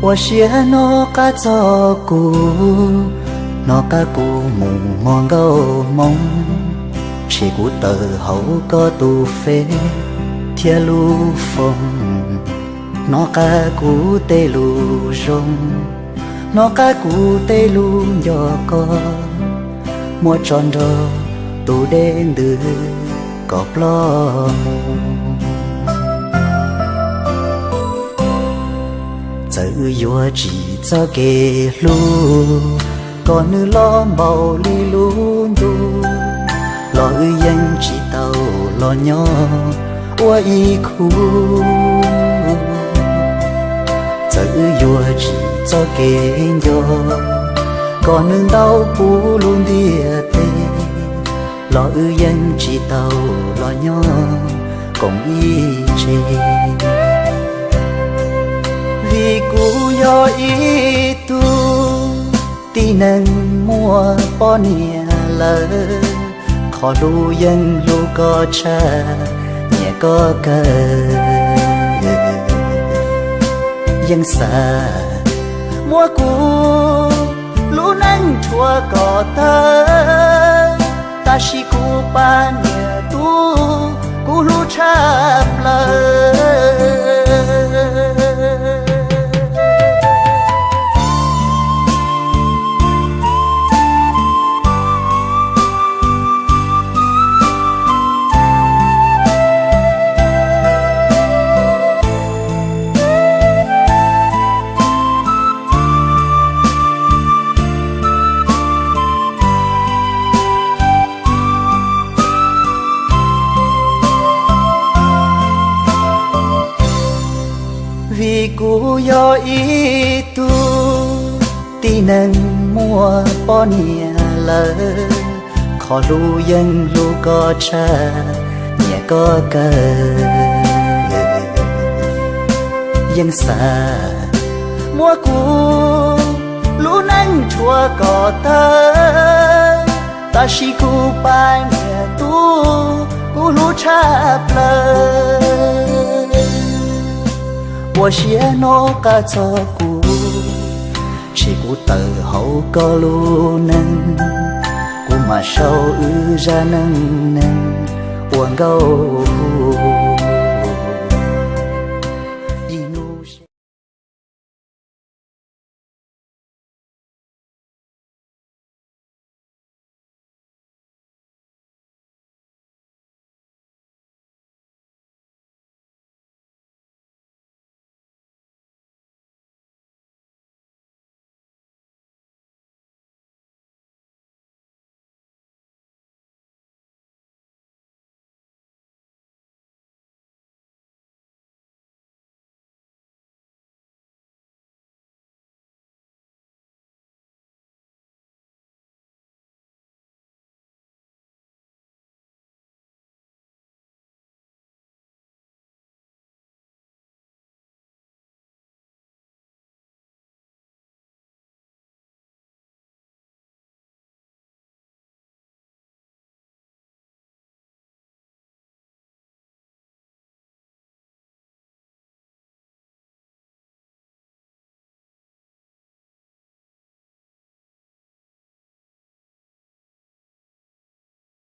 我写那个做古，那个古梦梦个梦，chỉ古tờ hậu có tu phê thiên lu phong, nó cả cú tê lu rong, nó cả cú tê lu nhỏ co, mua tròn rò tu đen đưa cọp lo. Tự do chỉ cho kê lu, còn nữ lo màu li lu lu, lo dân chỉ tàu lo nhỏ quay khu. Tự do chỉ cho kê do, còn nữ đau phú luôn địa tê, lo dân chỉ tàu lo nhỏ cũng y chê. Vì cú yo ý tu tí nâng mua bó nia lỡ, khó đu dân lu có cha nhẹ có cờ dân xa mua cú lũ nâng chua có tơ ta chỉ cú ba nia tu cú lũ chạp lỡ. Vì cú yo ý tu tí nâng mua bó nia lỡ, khó lu dân lu có cha nhẹ có cờ dân xa mua cú lũ nâng chua có tơ ta chỉ cú ba nia tu cú lũ chạp lỡ. 我写那个做古，是古头后个路能，古马手日能能，我够。